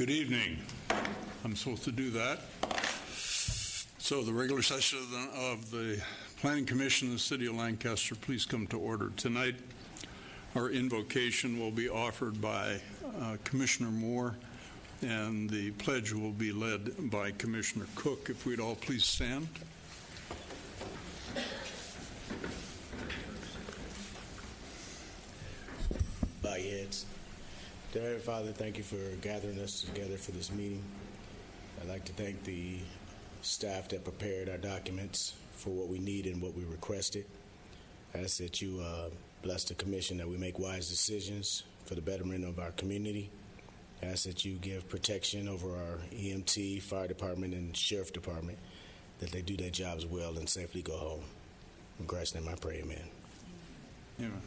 Good evening. I'm supposed to do that. So the regular session of the Planning Commission of the City of Lancaster, please come to order. Tonight, our invocation will be offered by Commissioner Moore, and the pledge will be led by Commissioner Cook. If we'd all please stand. Bow your heads. Dear Heavenly Father, thank you for gathering us together for this meeting. I'd like to thank the staff that prepared our documents for what we need and what we requested. I ask that you bless the commission, that we make wise decisions for the betterment of our community. I ask that you give protection over our EMT, fire department, and sheriff department, that they do their jobs well and safely go home. In Christ's name I pray, amen. Amen.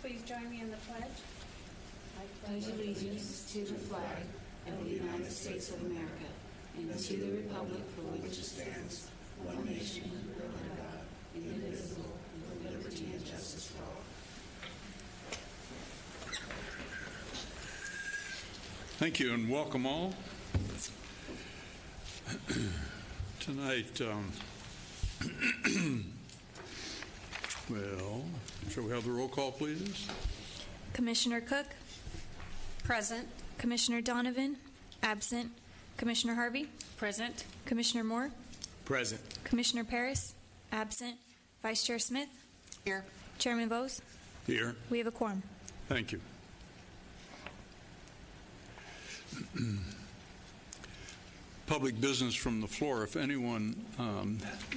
Please join me in the pledge. I pledge allegiance to the flag of the United States of America and to the republic for which it stands, one nation, under God, indivisible, with liberty and justice for all. Thank you, and welcome all. Tonight, well, shall we have the roll call, please? Commissioner Cook? Present. Commissioner Donovan? Absent. Commissioner Harvey? Present. Commissioner Moore? Present. Commissioner Paris? Absent. Vice Chair Smith? Here. Chairman Bose? Here. We have a quorum. Thank you. Public business from the floor. If anyone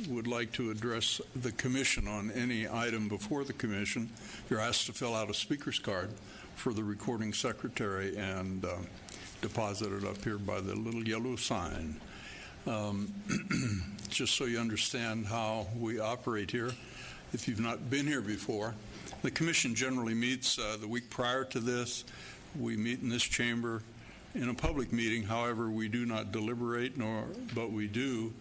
would like to address the commission on any item before the commission, you're asked to fill out a speaker's card for the recording secretary and deposit it up here by the little yellow sign. Just so you understand how we operate here, if you've not been here before, the commission generally meets the week prior to this. We meet in this chamber in a public meeting. However, we do not deliberate, but we do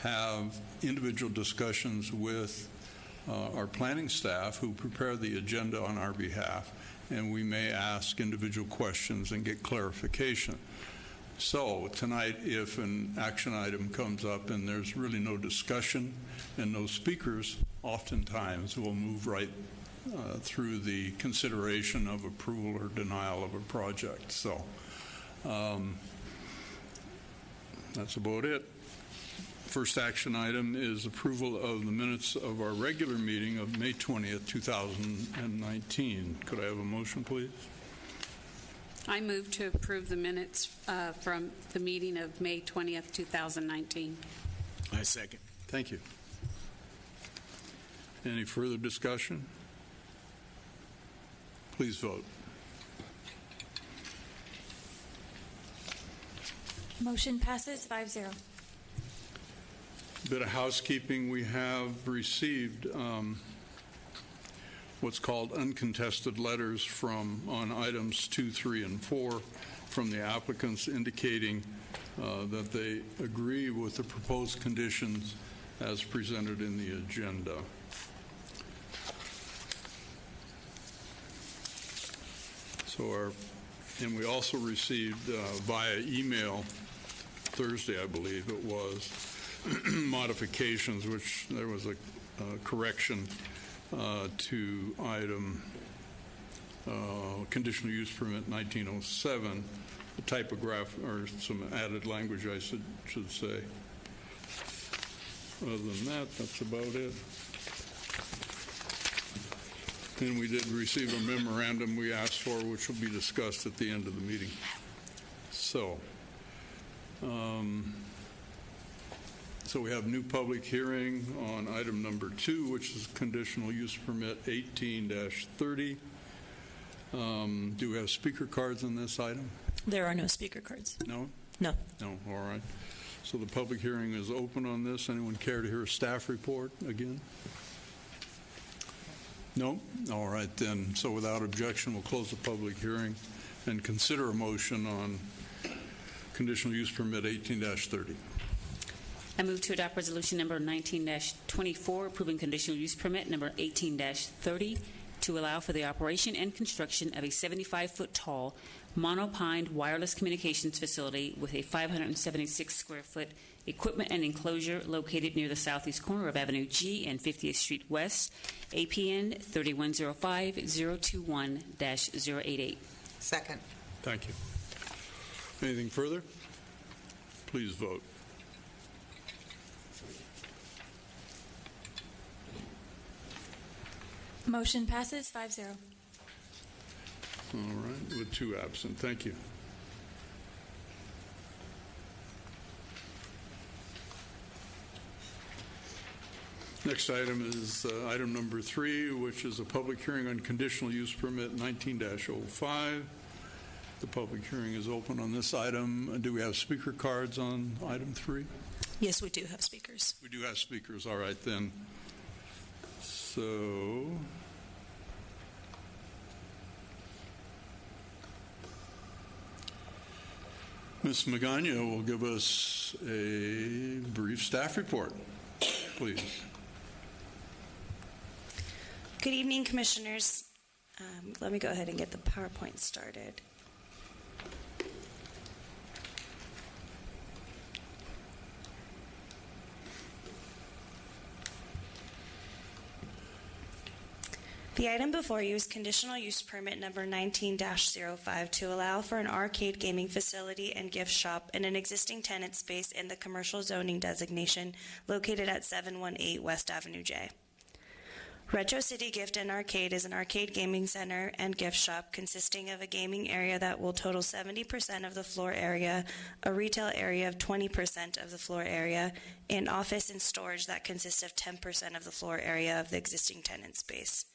have individual discussions with our planning staff who prepare the agenda on our behalf, and we may ask individual questions and get clarification. So tonight, if an action item comes up and there's really no discussion and no speakers, oftentimes we'll move right through the consideration of approval or denial of a project. So that's about it. First action item is approval of the minutes of our regular meeting of May 20th, 2019. Could I have a motion, please? I move to approve the minutes from the meeting of May 20th, 2019. I second. Thank you. Any further discussion? Please vote. Motion passes 5-0. Bit of housekeeping. We have received what's called uncontested letters on items 2, 3, and 4 from the applicants indicating that they agree with the proposed conditions as presented in the agenda. And we also received via email Thursday, I believe it was, modifications, which there was a correction to item conditional use permit 1907, the typograph or some added language, I should say. Other than that, that's about it. And we did receive a memorandum we asked for, which will be discussed at the end of the meeting. So, so we have new public hearing on item number 2, which is conditional use permit 18-30. Do we have speaker cards on this item? There are no speaker cards. No? No. No, all right. So the public hearing is open on this. Anyone care to hear a staff report again? No? All right, then. So without objection, we'll close the public hearing and consider a motion on conditional use permit 18-30. I move to adopt resolution number 19-24, approving conditional use permit number 18-30 to allow for the operation and construction of a 75-foot-tall monopined wireless communications facility with a 576-square-foot equipment and enclosure located near the southeast corner of Avenue G and 50th Street West, APN 3105-021-088. Second. Thank you. Anything further? Please vote. Motion passes 5-0. All right, with 2 absent. Thank you. Next item is item number 3, which is a public hearing on conditional use permit 19-05. The public hearing is open on this item. Do we have speaker cards on item 3? Yes, we do have speakers. We do have speakers. All right, then. So, Ms. Magana will give us a brief staff report, please. Good evening, Commissioners. Let me go ahead and get the PowerPoint started. The item before you is conditional use permit number 19-05 to allow for an arcade gaming facility and gift shop in an existing tenant space in the commercial zoning designation located at 718 West Avenue J. Retro City Gift and Arcade is an arcade gaming center and gift shop consisting of a gaming area that will total 70% of the floor area, a retail area of 20% of the floor area, and office and storage that consists of 10% of the floor area of the existing tenant space.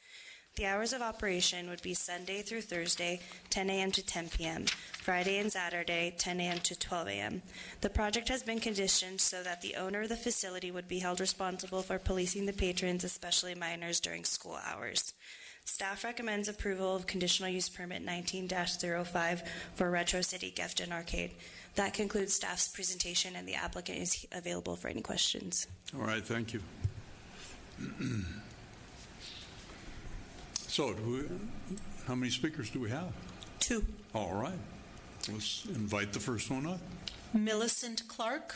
The hours of operation would be Sunday through Thursday, 10 a.m. to 10 p.m., Friday and Saturday, 10 a.m. to 12 a.m. The project has been conditioned so that the owner of the facility would be held responsible for policing the patrons, especially minors, during school hours. Staff recommends approval of conditional use permit 19-05 for Retro City Gift and Arcade. That concludes staff's presentation, and the applicant is available for any questions. All right, thank you. So, how many speakers do we have? 2. All right. Let's invite the first one up. Millicent Clark.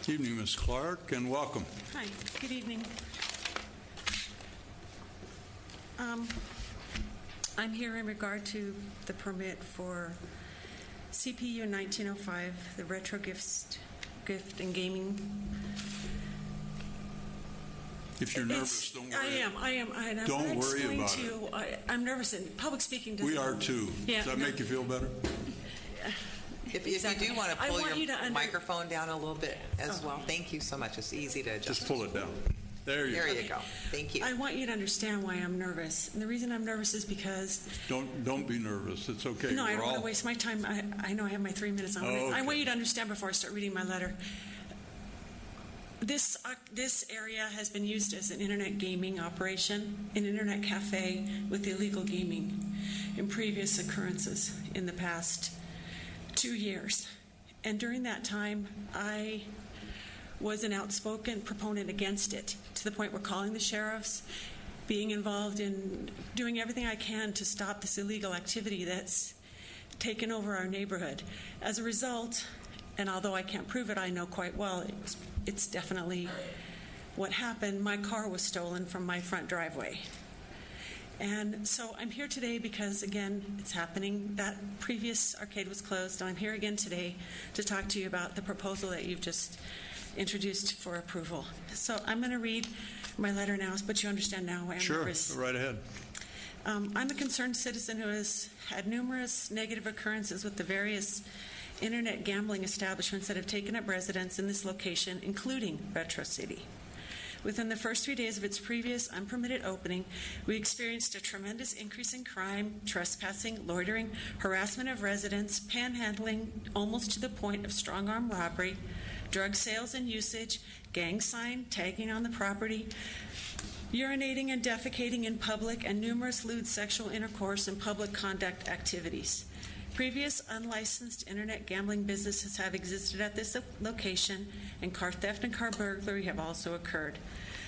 Evening, Ms. Clark, and welcome. Hi, good evening. I'm here in regard to the permit for CPU 1905, the Retro Gift and Gaming. If you're nervous, don't worry. I am. And Don't worry about it. I'm nervous, and public speaking doesn't. We are too. Yeah, Does that make you feel better? If Exactly. you do want to I pull want your you to microphone down a little bit as well. Thank you so much. It's easy to adjust. Just pull it down. There you There go. you go. Thank you. I want you to understand why I'm nervous. And the reason I'm nervous is because Don't be nervous. It's okay. no, I We're don't want all- to waste my time. I know I have my 3 minutes. I Okay. want you to understand before I start reading my letter. This area has been used as an internet gaming operation, an internet cafe with illegal gaming in previous occurrences in the past 2 years. And during that time, I was an outspoken proponent against it, to the point where calling the sheriffs, being involved in doing everything I can to stop this illegal activity that's taken over our neighborhood. As a result, and although I can't prove it, I know quite well it's definitely what happened. My car was stolen from my front driveway. And so I'm here today because, again, it's happening. That previous arcade was closed, and I'm here again today to talk to you about the proposal that you've just introduced for approval. So I'm going to read my letter now, but you understand now why I'm Sure, nervous. go right ahead. I'm a concerned citizen who has had numerous negative occurrences with the various internet gambling establishments that have taken up residence in this location, including Retro City. Within the first 3 days of its previous unpermitted opening, we experienced a tremendous increase in crime, trespassing, loitering, harassment of residents, panhandling, almost to the point of strong-arm robbery, drug sales and usage, gang sign, tagging on the property, urinating and defecating in public, and numerous lewd sexual intercourse and public conduct activities. Previous unlicensed internet gambling businesses have existed at this location, and car theft and car burglary have also occurred.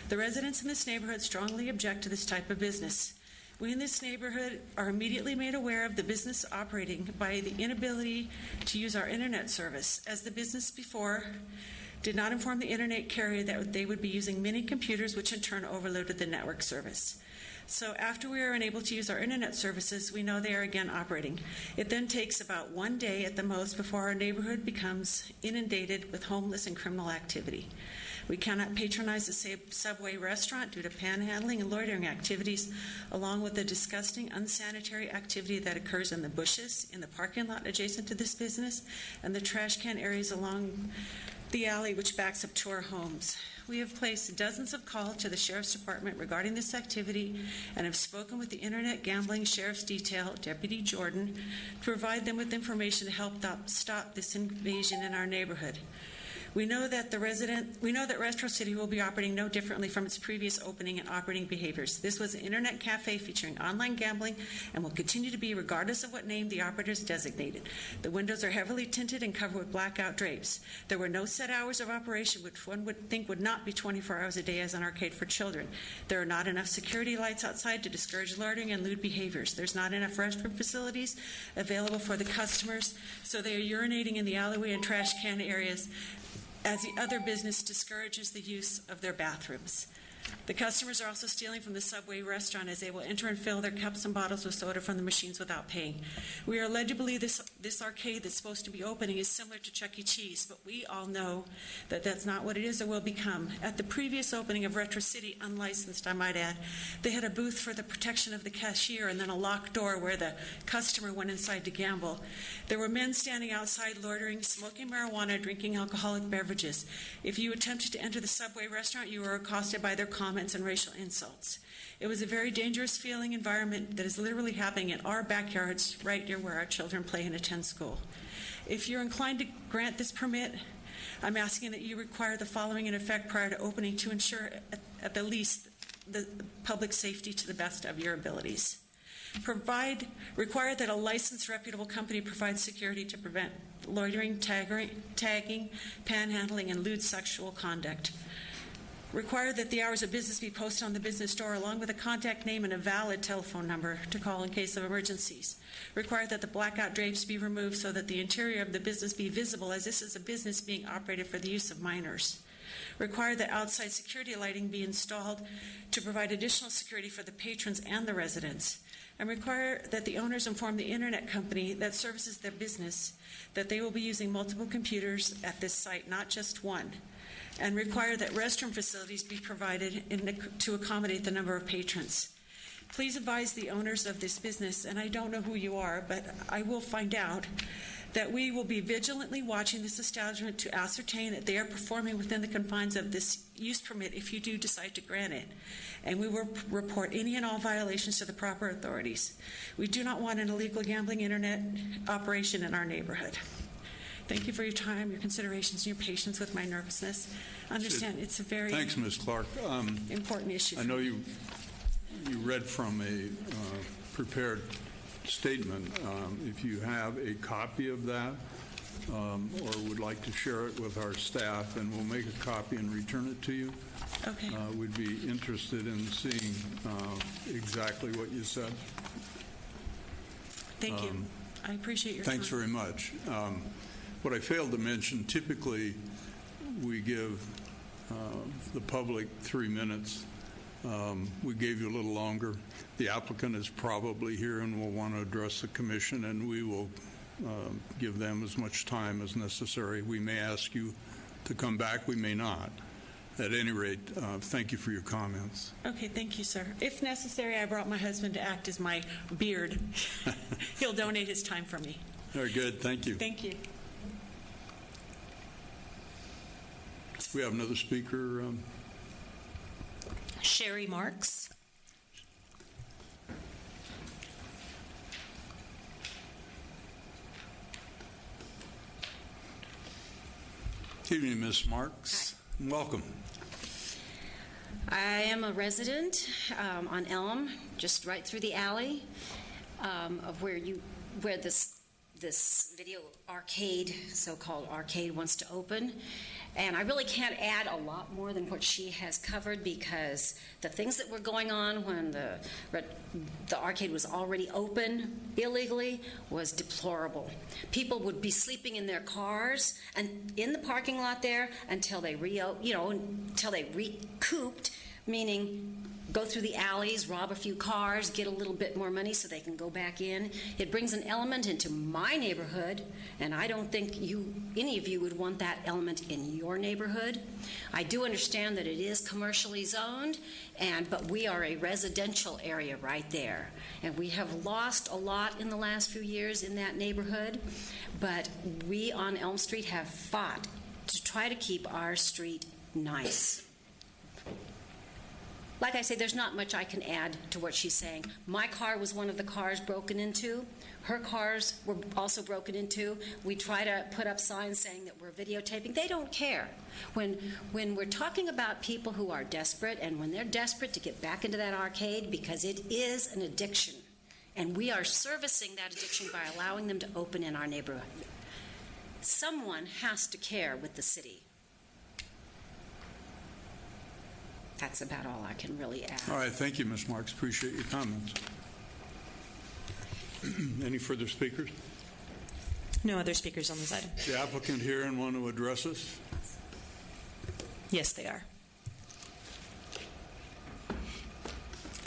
The residents in this neighborhood strongly object to this type of business. We in this neighborhood are immediately made aware of the business operating by the inability to use our internet service, as the business before did not inform the internet carrier that they would be using many computers, which in turn overloaded the network service. So after we are unable to use our internet services, we know they are again operating. It then takes about 1 day at the most before our neighborhood becomes inundated with homeless and criminal activity. We cannot patronize the Subway restaurant due to panhandling and loitering activities, along with the disgusting, unsanitary activity that occurs in the bushes, in the parking lot adjacent to this business, and the trash can areas along the alley which backs up to our homes. We have placed dozens of calls to the Sheriff's Department regarding this activity and have spoken with the Internet Gambling Sheriff's Detail, Deputy Jordan, to provide them with information to help stop this invasion in our neighborhood. We know that Retro City will be operating no differently from its previous opening and operating behaviors. This was an internet cafe featuring online gambling and will continue to be regardless of what name the operators designated. The windows are heavily tinted and covered with blackout drapes. There were no set hours of operation, which one would think would not be 24 hours a day as an arcade for children. There are not enough security lights outside to discourage loitering and lewd behaviors. There's not enough restroom facilities available for the customers, so they are urinating in the alleyway and trash can areas, as the other business discourages the use of their bathrooms. The customers are also stealing from the Subway restaurant, as they will enter and fill their cups and bottles with soda from the machines without paying. We are led to believe this arcade that's supposed to be opening is similar to Chuck E. Cheese, but we all know that that's not what it is or will become. At the previous opening of Retro City, unlicensed I might add, they had a booth for the protection of the cashier and then a locked door where the customer went inside to gamble. There were men standing outside loitering, smoking marijuana, drinking alcoholic beverages. If you attempted to enter the Subway restaurant, you were accosted by their comments and racial insults. It was a very dangerous feeling environment that is literally happening in our backyards right near where our children play and attend school. If you're inclined to grant this permit, I'm asking that you require the following in effect prior to opening to ensure at the least the public safety to the best of your abilities. Require that a licensed reputable company provide security to prevent loitering, tagging, panhandling, and lewd sexual conduct. Require that the hours of business be posted on the business door along with a contact name and a valid telephone number to call in case of emergencies. Require that the blackout drapes be removed so that the interior of the business be visible, as this is a business being operated for the use of minors. Require that outside security lighting be installed to provide additional security for the patrons and the residents. And require that the owners inform the internet company that services their business that they will be using multiple computers at this site, not just one. And require that restroom facilities be provided to accommodate the number of patrons. Please advise the owners of this business, and I don't know who you are, but I will find out, that we will be vigilantly watching this establishment to ascertain that they are performing within the confines of this use permit if you do decide to grant it. And we will report any and all violations to the proper authorities. We do not want an illegal gambling internet operation in our neighborhood. Thank you for your time, your considerations, and your patience with my nervousness. Understand it's a very Thanks, Ms. Clark. important issue. I know you read from a prepared statement. If you have a copy of that or would like to share it with our staff, and we'll make a copy and return it to you. Okay. We'd be interested in seeing exactly what you said. Thank you. I appreciate your time. Thanks very much. What I failed to mention, typically we give the public 3 minutes. We gave you a little longer. The applicant is probably here and will want to address the commission, and we will give them as much time as necessary. We may ask you to come back. We may not. At any rate, thank you for your comments. Okay, thank you, sir. If necessary, I brought my husband to act as my beard. He'll donate his time for me. Very good. Thank you. Thank you. We have another speaker. Sherry Marks. Good evening, Ms. Marks. Hi. Welcome. I am a resident on Elm, just right through the alley of where this this video arcade, so-called arcade, wants to open. And I really can't add a lot more than what she has covered, because the things that were going on when the arcade was already open illegally was deplorable. People would be sleeping in their cars and in the parking lot there until they until they recouped, meaning go through the alleys, rob a few cars, get a little bit more money so they can go back in. It brings an element into my neighborhood, and I don't think any of you would want that element in your neighborhood. I do understand that it is commercially zoned, but we are a residential area right there. And we have lost a lot in the last few years in that neighborhood, but we on Elm Street have fought to try to keep our street nice. Like I say, there's not much I can add to what she's saying. My car was one of the cars broken into. Her cars were also broken into. We try to put up signs saying that we're videotaping. They don't care. When we're talking about people who are desperate, and when they're desperate to get back into that arcade, because it is an addiction, and we are servicing that addiction by allowing them to open in our neighborhood, someone has to care with the city. That's about all I can really add. All right, thank you, Ms. Marks. Appreciate your comments. Any further speakers? No other speakers on this item. Is the applicant here and want to address us? Yes, they are.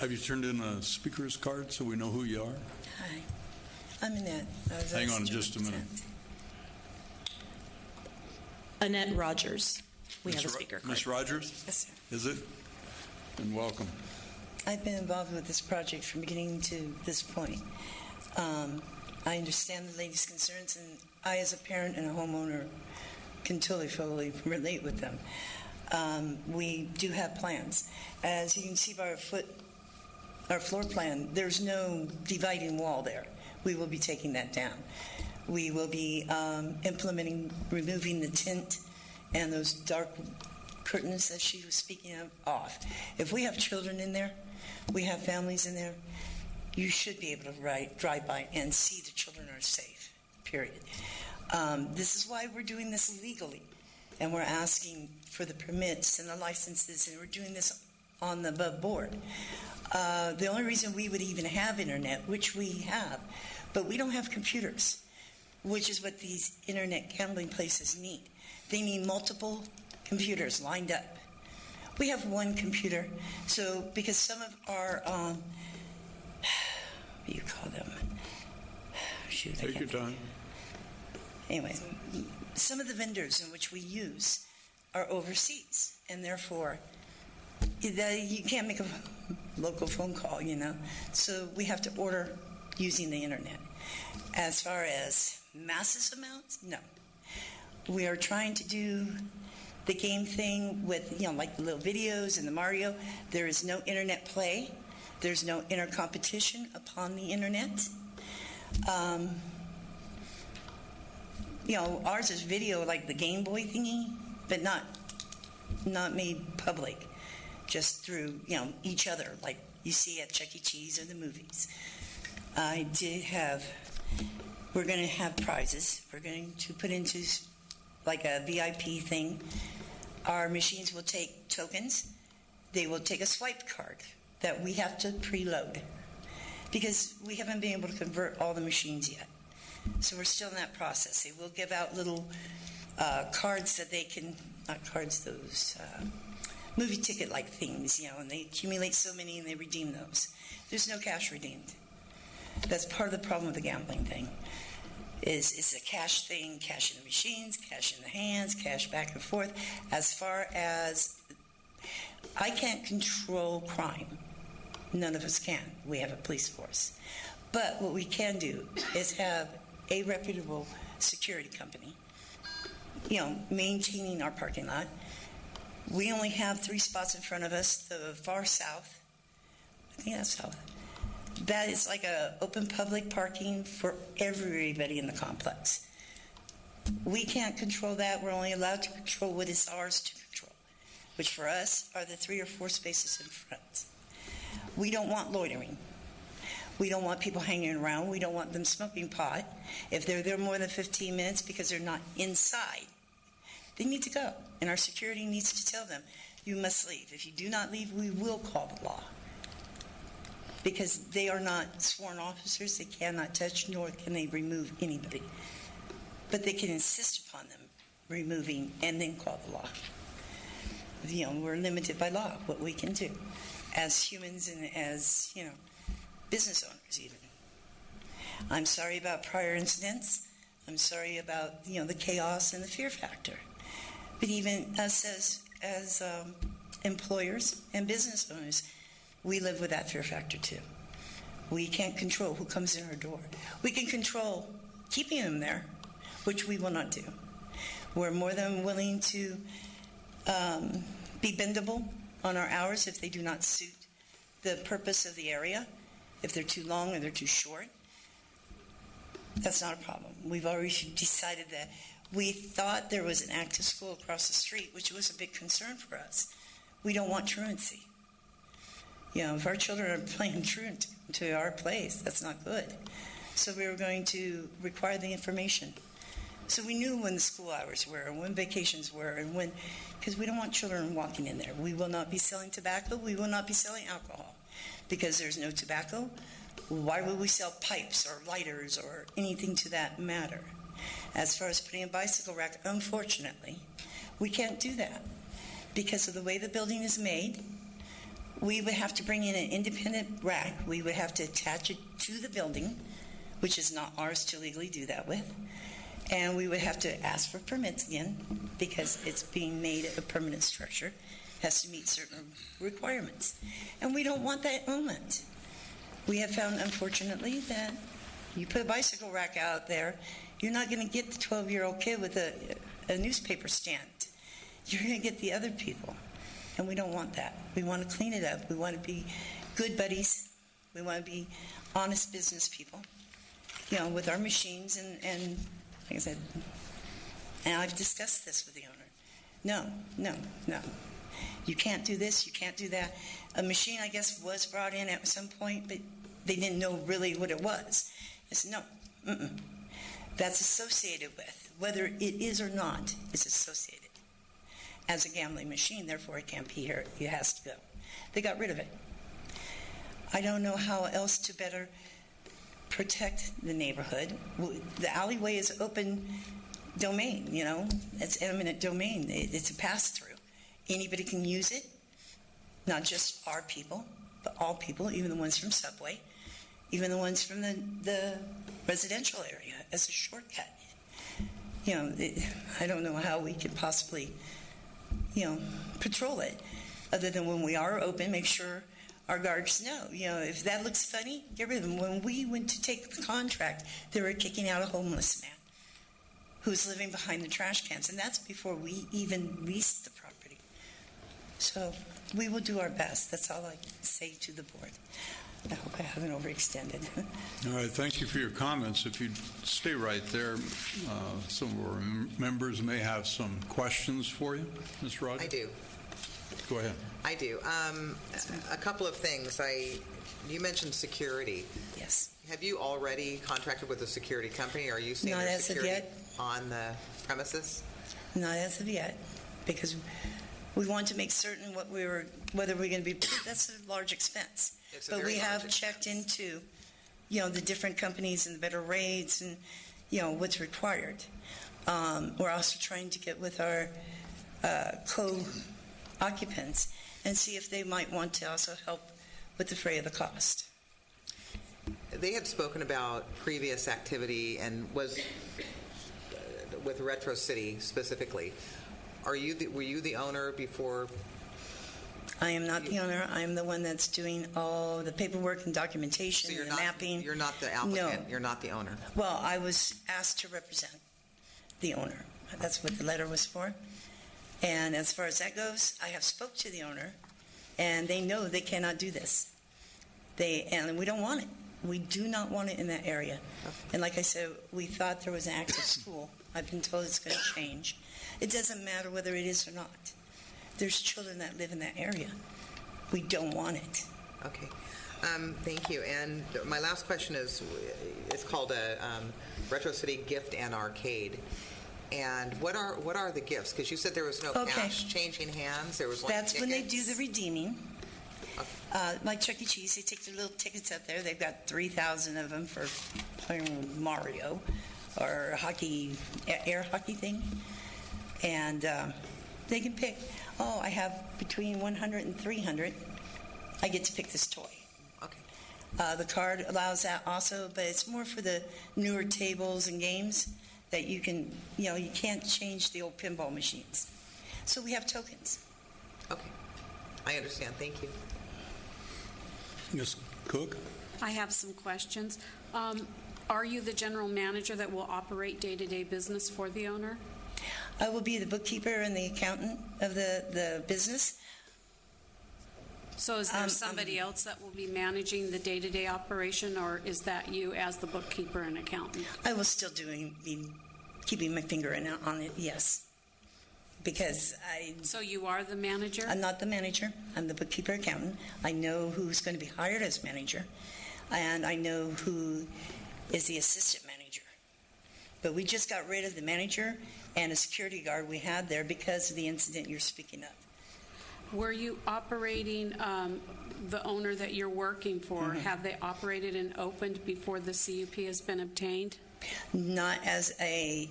Have you turned in a speaker's card so we know who you are? Hi, I'm Annette. Hang on just a minute. Annette Rogers. We have a speaker card. Ms. Rogers? Yes, sir. Is it? And welcome. I've been involved with this project from beginning to this point. I understand the lady's concerns, and I, as a parent and a homeowner, can totally, fully relate with them. We do have plans. As you can see by our floor plan, there's no dividing wall there. We will be taking that down. We will be removing the tint and those dark curtains that she was speaking of off. If we have children in there, we have families in there, you should be able to drive by and see the children are safe, period. This is why we're doing this legally, and we're asking for the permits and the licenses, and we're doing this on the above board. The only reason we would even have internet, which we have, but we don't have computers, which is what these internet gambling places need. They need multiple computers lined up. We have one computer, so because some of our, what do you call them? Shoot, Take your time. Anyway, some of the vendors in which we use are overseas, and therefore you can't make a local phone call, So we have to order using the internet. As far as massive amounts, no. We are trying to do the game thing with, like the little videos and the Mario. There is no internet play. There's no inter-competition upon the internet. Ours is video like the Game Boy thingy, but not made public, just through, each other, like you see at Chuck E. Cheese or the movies. We're going to have prizes. We're going to put into like a VIP thing. Our machines will take tokens. They will take a swipe card that we have to preload because we haven't been able to convert all the machines yet. So we're still in that process. They will give out little cards that they can, not cards, those movie ticket-like things, and they accumulate so many and they redeem those. There's no cash redeemed. That's part of the problem with the gambling thing. It's a cash thing, cash in the machines, cash in the hands, cash back and forth. As far as I can't control crime, none of us can. We have a police force. But what we can do is have a reputable security company, maintaining our parking lot. We only have 3 spots in front of us, the far south. I think that's south. That is like a open public parking for everybody in the complex. We can't control that. We're only allowed to control what is ours to control, which for us are the 3 or 4 spaces in front. We don't want loitering. We don't want people hanging around. We don't want them smoking pot. If they're there more than 15 minutes because they're not inside, they need to go. And our security needs to tell them, you must leave. If you do not leave, we will call the law. Because they are not sworn officers. They cannot touch, nor can they remove anybody. But they can insist upon them removing and then call the law. We're limited by law, what we can do as humans and as, business owners even. I'm sorry about prior incidents. I'm sorry about, the chaos and the fear factor. But even us as employers and business owners, we live with that fear factor too. We can't control who comes in our door. We can control keeping them there, which we will not do. We're more than willing to be bendable on our hours if they do not suit the purpose of the area, if they're too long or they're too short. That's not a problem. We've already decided that. We thought there was an active school across the street, which was a big concern for us. We don't want truancy. If our children are playing truant to our place, that's not good. So we were going to require the information. So we knew when the school hours were and when vacations were and when, because we don't want children walking in there. We will not be selling tobacco. We will not be selling alcohol because there's no tobacco. Why would we sell pipes or lighters or anything to that matter? As far as putting a bicycle rack, unfortunately, we can't do that because of the way the building is made. We would have to bring in an independent rack. We would have to attach it to the building, which is not ours to legally do that with. And we would have to ask for permits again because it's being made a permanent structure. It has to meet certain requirements. And we don't want that element. We have found, unfortunately, that you put a bicycle rack out there, you're not going to get the 12-year-old kid with a newspaper stand. You're going to get the other people. And we don't want that. We want to clean it up. We want to be good buddies. We want to be honest business people, with our machines. And like I said, and I've discussed this with the owner. No. You can't do this. You can't do that. A machine, I guess, was brought in at some point, but they didn't know really what it was. I said, no. That's associated with, whether it is or not, is associated as a gambling machine, therefore it can't be here. It has to go. They got rid of it. I don't know how else to better protect the neighborhood. The alleyway is open domain, It's eminent domain. It's a pass-through. Anybody can use it, not just our people, but all people, even the ones from Subway, even the ones from the residential area as a shortcut. I don't know how we could possibly patrol it, other than when we are open, make sure our guards know. If that looks funny, get rid of them. When we went to take the contract, they were kicking out a homeless man who was living behind the trash cans, and that's before we even leased the property. So we will do our best. That's all I can say to the board. I hope I haven't overextended. All right, thank you for your comments. If you'd stay right there, some of our members may have some questions for you. Ms. Rogers? I do. Go ahead. I do. A couple of things. You mentioned security. Yes. Have you already contracted with a security company? Are you seeing Not their as of security yet. on the premises? Not as of yet, because we want to make certain whether we're going to be. That's a large expense. But we have checked into, the different companies and the better rates and, what's required. We're also trying to get with our co-occupants and see if they might want to also help with the fray of the cost. They had spoken about previous activity and was with Retro City specifically. Were you the owner before? I am not the owner. I am the one that's doing all the paperwork and documentation and mapping. You're not the applicant. No. You're not the owner. Well, I was asked to represent the owner. That's what the letter was for. And as far as that goes, I have spoke to the owner, and they know they cannot do this. And we don't want it. We do not want it in that area. Okay. And like I said, we thought there was an active school. I've been told it's going to change. It doesn't matter whether it is or not. There's children that live in that area. We don't want it. Okay. Thank you. And my last question is, it's called a Retro City Gift and Arcade. And what are the gifts? Because you said there was no cash changing hands. There was like That's tickets. when they do the redeeming. Like Chuck E. Cheese, they take their little tickets up there. They've got 3,000 of them for playing with Mario or hockey, air hockey thing. And they can pick, I have between 100 and 300. I get to pick this toy. Okay. The card allows that also, but it's more for the newer tables and games that you can, you can't change the old pinball machines. So we have tokens. Okay. I understand. Thank you. Ms. Cook? I have some questions. Are you the general manager that will operate day-to-day business for the owner? I will be the bookkeeper and the accountant of the business. So is there somebody else that will be managing the day-to-day operation, or is that you as the bookkeeper and accountant? I will still be keeping my finger on it, yes. Because So you are the manager? I'm not the manager. I'm the bookkeeper accountant. I know who's going to be hired as manager, and I know who is the assistant manager. But we just got rid of the manager and a security guard we had there because of the incident you're speaking of. Were you operating the owner that you're working for? Mm-hmm. Have they operated and opened before the CUP has been obtained? Not as a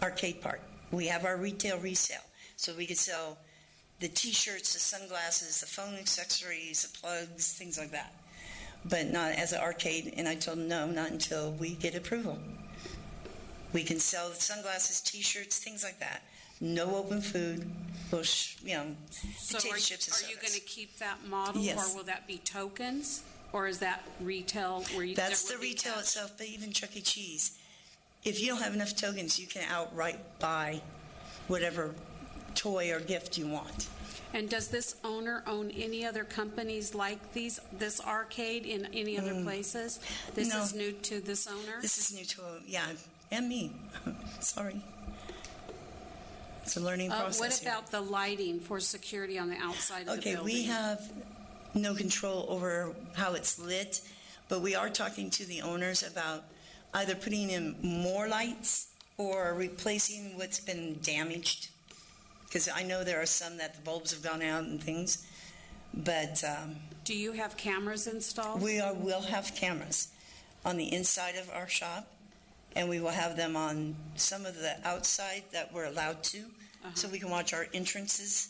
arcade park. We have our retail resale, so we could sell the T-shirts, the sunglasses, the phone accessories, the plugs, things like that. But not as an arcade. And I told them no, not until we get approval. We can sell the sunglasses, T-shirts, things like that. No open food. We'll, So potato are chips and you sodas. going to keep that model, Yes. or will that be tokens, or is that retail? That's the retail itself, but even Chuck E. Cheese. If you don't have enough tokens, you can outright buy whatever toy or gift you want. And does this owner own any other companies like this arcade in any other places? This No. is new to this owner? This is new to, and me. Sorry. It's a learning process. What here. about the lighting for security on the outside of the Okay, building? we have no control over how it's lit, but we are talking to the owners about either putting in more lights or replacing what's been damaged. Because I know there are some that the bulbs have gone out and things. But Do you have cameras installed? will have cameras on the inside of our shop, and we will have them on some of the outside that we're allowed to, so we can watch our entrances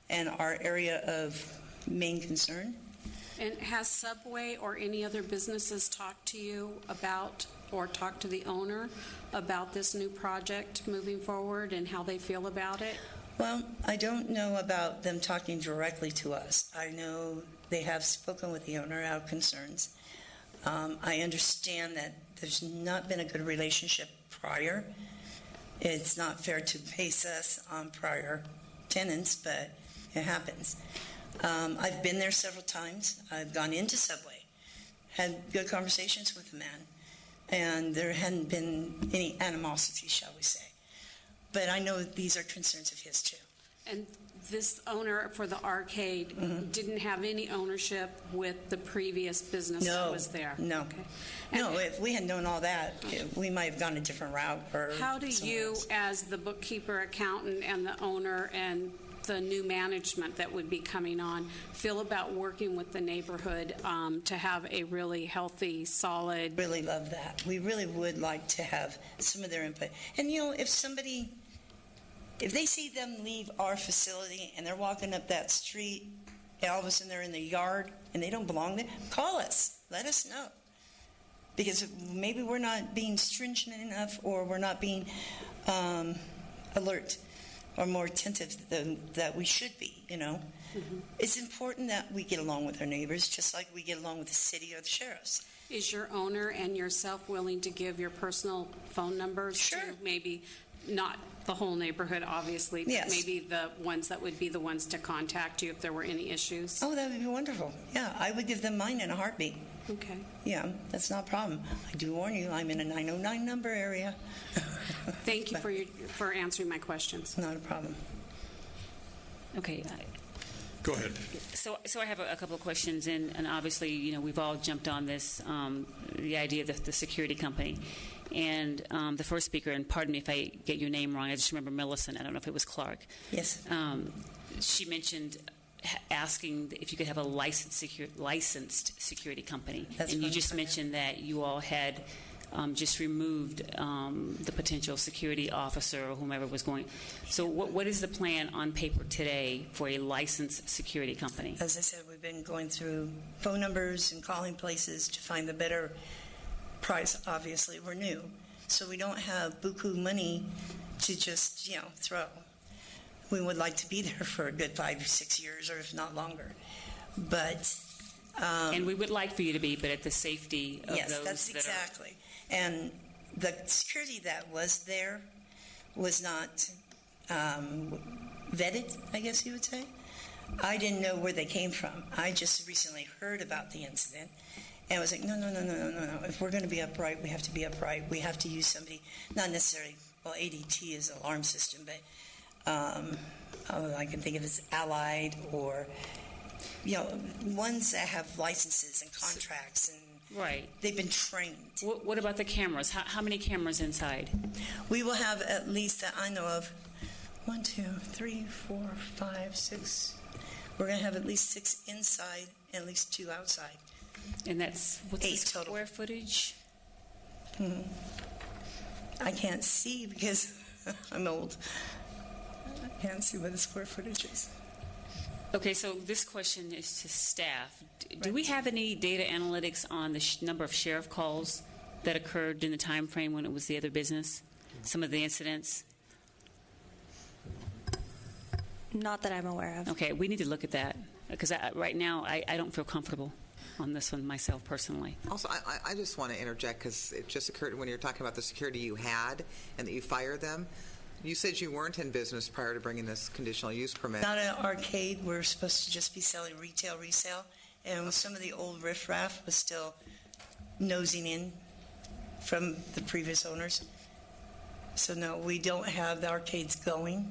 and our area of main concern. And has Subway or any other businesses talked to you about, or talked to the owner about this new project moving forward and how they feel about it? Well, I don't know about them talking directly to us. I know they have spoken with the owner out of concerns. I understand that there's not been a good relationship prior. It's not fair to base us on prior tenants, but it happens. I've been there several times. I've gone into Subway, had good conversations with the man, and there hadn't been any animosity, shall we say. But I know these are concerns of his, too. And this owner for the arcade didn't have any ownership with the previous business that was there? No. Okay. No, if we had known all that, we might have gone a different route. Or How do somewhere you, else. as the bookkeeper, accountant, and the owner, and the new management that would be coming on, feel about working with the neighborhood to have a really healthy, solid... Really love that. We really would like to have some of their input. And, if they see them leave our facility and they're walking up that street, and all of a sudden they're in the yard and they don't belong there, call us. Let us know. Because maybe we're not being stringent enough, or we're not being alert or more attentive that we should be, It's important that we get along with our neighbors, just like we get along with the city or the sheriffs. Is your owner and yourself willing to give your personal phone numbers to maybe not the whole neighborhood, obviously, but Yes. maybe the ones that would be the ones to contact you if there were any issues? Oh, that would be wonderful. Yeah, I would give them mine in a heartbeat. Okay. Yeah, that's not a problem. I do warn you, I'm in a 909 number area. Thank you for answering my questions. Not a problem. Okay. Go ahead. So I have a couple of questions, and obviously, we've all jumped on this, the idea of the security company. And the first speaker, and pardon me if I get your name wrong, I just remember Millicent. I don't know if it was Clark. Yes. She mentioned asking if you could have a licensed security company. That's and you right. just mentioned that you all had just removed the potential security officer or whomever was going. So what is the plan on paper today for a licensed security company? As I said, we've been going through phone numbers and calling places to find the better price. Obviously, we're new, so we don't have buku money to just, throw. We would like to be there for a good 5 or 6 years, or if not longer. But and we would like for you to be, but at the safety of yes, those that's that exactly. And the security that was there was not vetted, I guess you would say. I didn't know where they came from. I just recently heard about the incident, and I was like, no. If we're going to be upright, we have to be upright. We have to use somebody, not necessarily, well, ADT is an alarm system, but I can think of as Allied or, ones that have licenses and contracts, and right. they've been trained. What about the cameras? How many cameras inside? We will have at least, that I know of, 1, 2, 3, 4, 5, 6. We're going to have at least 6 inside and at least 2 outside. And that's what's 8 the total. square footage? I can't see because I'm old. I can't see what the square footage is. Okay, so this question is to staff. Do we have any data analytics on the number of sheriff calls that occurred in the time frame when it was the other business? Some of the incidents? Not that I'm aware of. Okay, we need to look at that because right now I don't feel comfortable on this one myself personally. Also, I just want to interject because it just occurred when you're talking about the security you had and that you fired them. You said you weren't in business prior to bringing this conditional use permit. Not an arcade. We're supposed to just be selling retail resale. And some of the old riffraff was still nosing in from the previous owners. So no, we don't have the arcades going,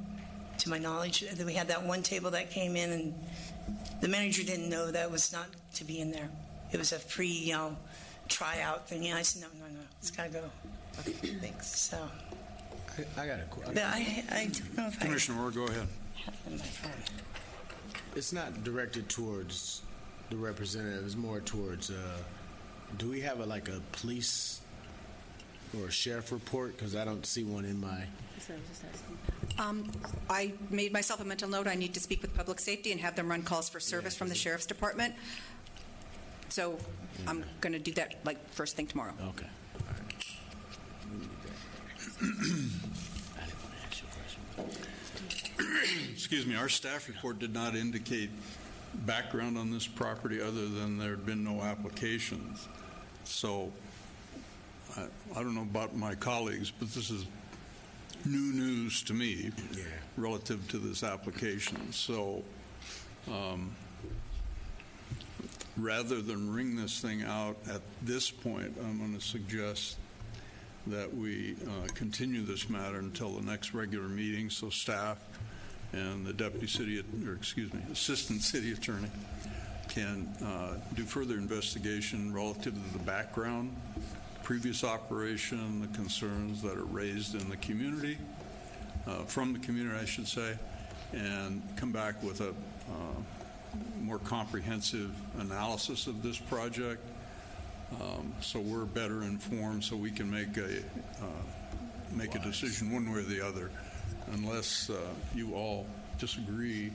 to my knowledge. We had that one table that came in, and the manager didn't know that was not to be in there. It was a free, tryout thing. And I said, no, it's got to go. Okay, thanks. So, I got a question. but I don't know if Commissioner Moore, go ahead. I have it in my phone. It's not directed towards the representative. It's more towards, do we have a police or a sheriff report? Because I don't see one in my... I made myself a mental note. I need to speak with public safety and have them run calls for service from the sheriff's department. So I'm going to do that first thing tomorrow. Okay. All right. I didn't want to ask you a question. Excuse me, our staff report did not indicate background on this property other than there had been no applications. So I don't know about my colleagues, but this is new news to me relative to this application. So rather than wring this thing out at this point, I'm going to suggest that we continue this matter until the next regular meeting, so staff and the assistant city attorney can do further investigation relative to the background, previous operation, the concerns that are raised in the community, from the community, I should say, and come back with a more comprehensive analysis of this project, so we're better informed, so we can make a decision one way or the other. Unless you all disagree,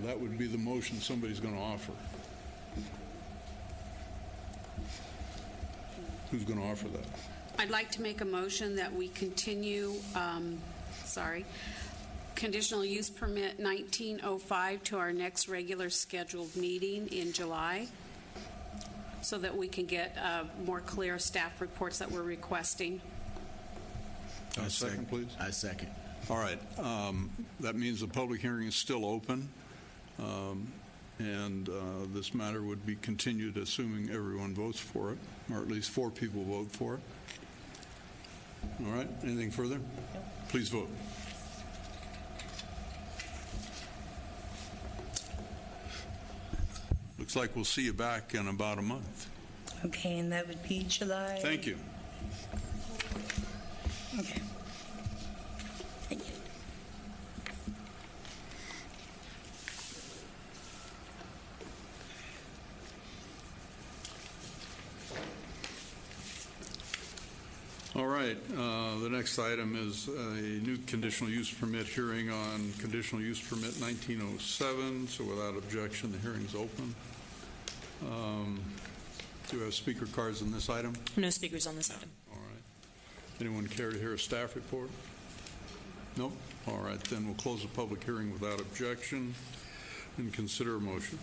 that would be the motion somebody's going to offer. Who's going to offer that? I'd like to make a motion that we continue, conditional use permit 1905 to our next regular scheduled meeting in July, so that we can get more clear staff reports that we're requesting. A second, please. I second. All right. That means the public hearing is still open, and this matter would be continued assuming everyone votes for it, or at least 4 people vote for it. All right. Anything further? Please vote. looks like we'll see you back in about a month. Okay, and that would be July? Thank you. Okay. Thank you. All right, the next item is a new conditional use permit hearing on conditional use permit 1907. So without objection, the hearing's open. Do you have speaker cards on this item? No speakers on this item. All right. Anyone care to hear a staff report? Nope. All right, then we'll close the public hearing without objection and consider a motion.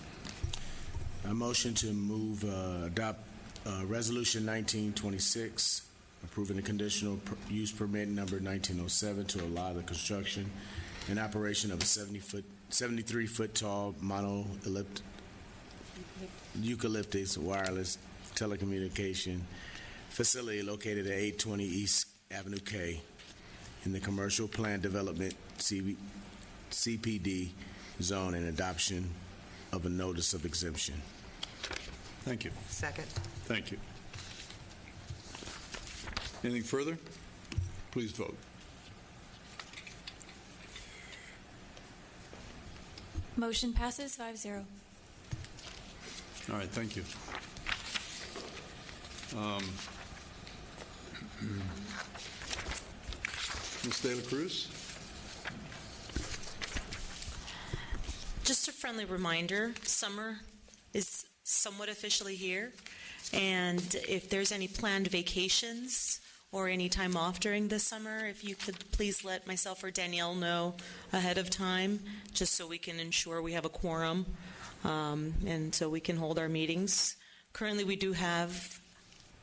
A motion to move, adopt Resolution 1926, approving the conditional use permit number 1907 to allow the construction and operation of a 73-foot tall eucalyptus wireless telecommunication facility located at 820 East Avenue K in the Commercial Plan Development CPD zone and adoption of a notice of exemption. Thank you. Second. Thank you. Anything further? Please vote. Motion passes 5-0. All right, thank you. Ms. De La Cruz? Just a friendly reminder, summer is somewhat officially here, and if there's any planned vacations or any time off during the summer, if you could please let myself or Danielle know ahead of time, just so we can ensure we have a quorum, and so we can hold our meetings. Currently, we do have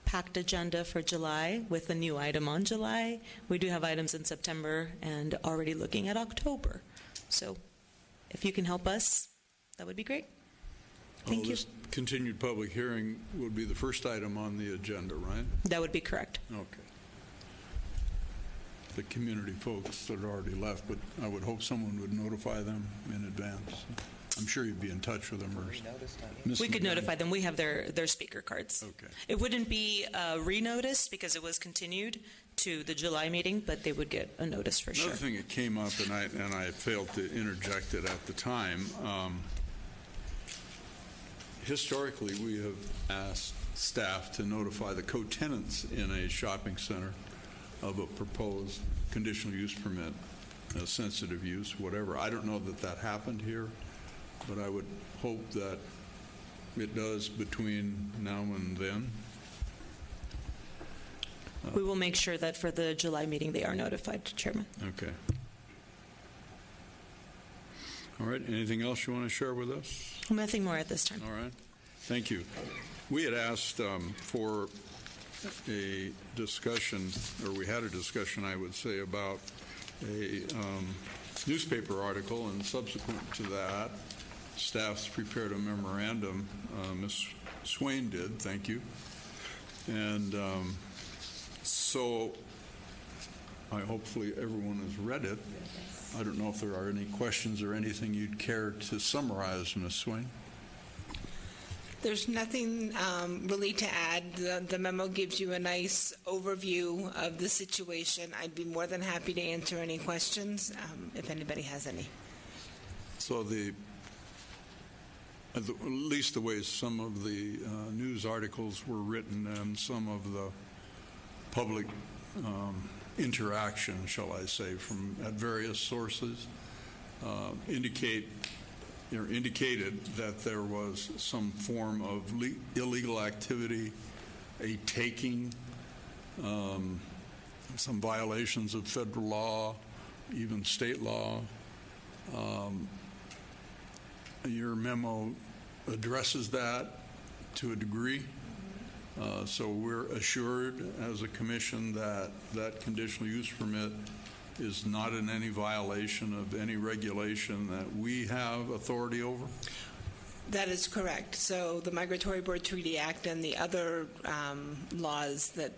packed agenda for July with a new item on July. We do have items in September and already looking at October. So if you can help us, that would be great. Thank you. This continued public hearing would be the first item on the agenda, right? That would be correct. Okay. The community folks that are already left, but I would hope someone would notify them in advance. I'm sure you'd be in touch with them. Or We could notify them. We have their speaker cards. Okay. It wouldn't be renoticed because it was continued to the July meeting, but they would get a notice for sure. Another thing that came up, and I failed to interject it at the time, historically we have asked staff to notify the co-tenants in a shopping center of a proposed conditional use permit, a sensitive use, whatever. I don't know that that happened here, but I would hope that it does between now and then. We will make sure that for the July meeting they are notified, Chairman. Okay. All right. Anything else you want to share with us? Nothing more at this time. All right. Thank you. We had asked for a discussion, or we had a discussion, I would say, about a newspaper article, and subsequent to that, staff's prepared a memorandum. Ms. Swain did. Thank you. And so hopefully everyone has read it. I don't know if there are any questions or anything you'd care to summarize, Ms. Swain. There's nothing really to add. The memo gives you a nice overview of the situation. I'd be more than happy to answer any questions if anybody has any. So at least the way some of the news articles were written and some of the public interaction, shall I say, at various sources indicated that there was some form of illegal activity, a taking, some violations of federal law, even state law. Your memo addresses that to a degree. So we're assured as a commission that that conditional use permit is not in any violation of any regulation that we have authority over? That is correct. So the Migratory Bird Treaty Act and the other laws that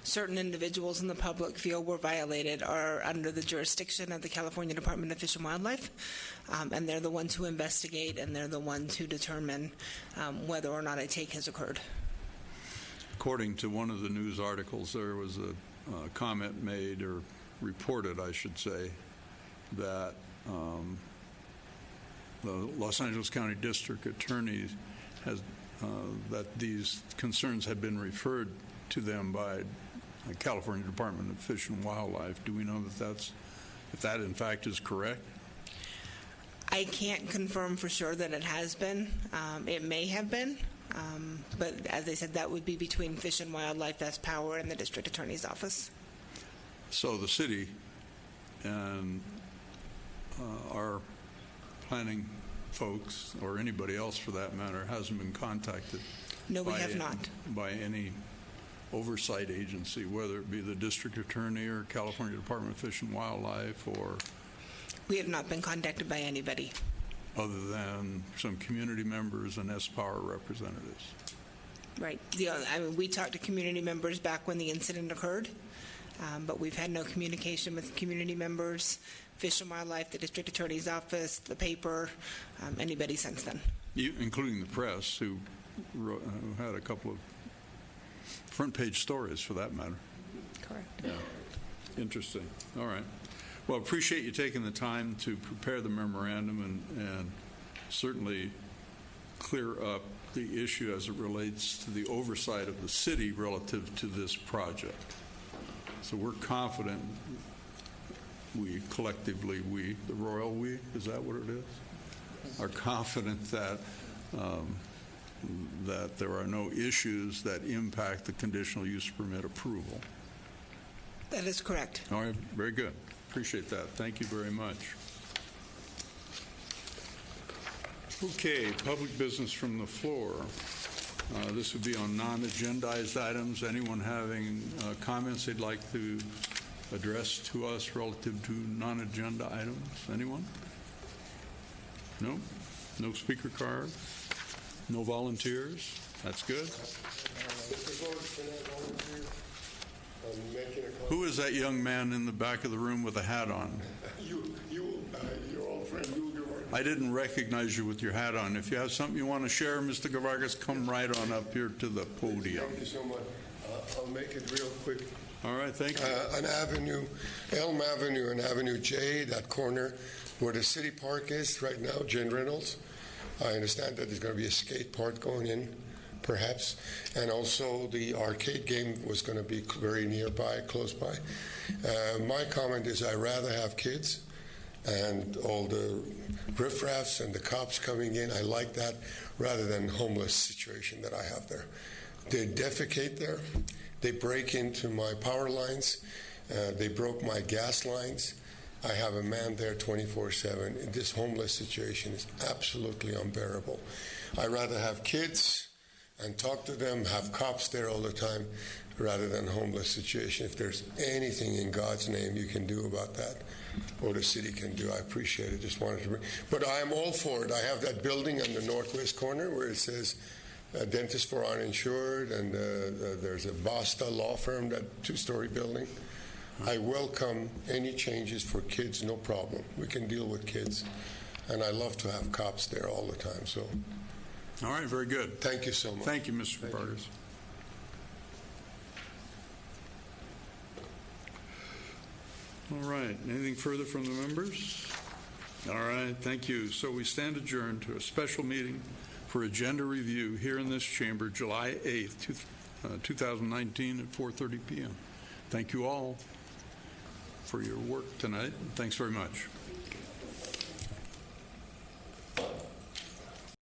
certain individuals in the public feel were violated are under the jurisdiction of the California Department of Fish and Wildlife, and they're the ones who investigate, and they're the ones who determine whether or not a take has occurred. According to one of the news articles, there was a comment made, or reported, I should say, that the Los Angeles County District Attorney has that these concerns had been referred to them by the California Department of Fish and Wildlife. Do we know that if that in fact is correct? I can't confirm for sure that it has been. It may have been, but as I said, that would be between Fish and Wildlife as power and the District Attorney's Office. So the city and our planning folks, or anybody else for that matter, hasn't been contacted. No, we have not. By any oversight agency, whether it be the District Attorney or California Department of Fish and Wildlife, or we have not been contacted by anybody. Other than some community members and S-Power representatives. Right. We talked to community members back when the incident occurred, but we've had no communication with community members, Fish and Wildlife, the District Attorney's Office, the paper, anybody since then. Including the press, who had a couple of front-page stories, for that matter. Correct. Yeah. Interesting. All right. Well, appreciate you taking the time to prepare the memorandum and certainly clear up the issue as it relates to the oversight of the city relative to this project. So we're confident, we collectively, the royal we, is that what it is? Are confident that that there are no issues that impact the conditional use permit approval. That is correct. All right, very good. Appreciate that. Thank you very much. Okay, public business from the floor. This would be on non-agendized items. Anyone having comments they'd like to address to us relative to non-agenda items? Anyone? No? No speaker card? No volunteers? That's good. Who is that young man in the back of the room with a hat on? Your old friend, I didn't recognize you with your hat on. If you have something you want to share, Mr. Gavargas, come right on up here to the podium. Thank you so much. I'll make it real quick. All right, thank you. An avenue, Elm Avenue and Avenue J, that corner where the city park is right now, Jen Reynolds. I understand that there's going to be a skate park going in, perhaps, and also the arcade game was going to be very nearby, close by. My comment is I'd rather have kids and all the riffraffs and the cops coming in. I like that rather than homeless situation that I have there. They defecate there. They break into my power lines. They broke my gas lines. I have a man there 24/7. This homeless situation is absolutely unbearable. I'd rather have kids and talk to them, have cops there all the time, rather than homeless situation. If there's anything in God's name you can do about that, or the city can do, I appreciate it. Just wanted to bring. But I am all for it. I have that building on the northwest corner where it says dentist for uninsured, and there's a Basta law firm, that two-story building. I welcome any changes for kids, no problem. We can deal with kids. And I love to have cops there all the time. So, all right, very good. Thank you so much. Thank you, Mr. Vargas. All right, anything further from the members? All right, thank you. So we stand adjourned to a special meeting for agenda review here in this chamber, July 8th, 2019 at 4:30 p.m. Thank you all for your work tonight. Thanks very much.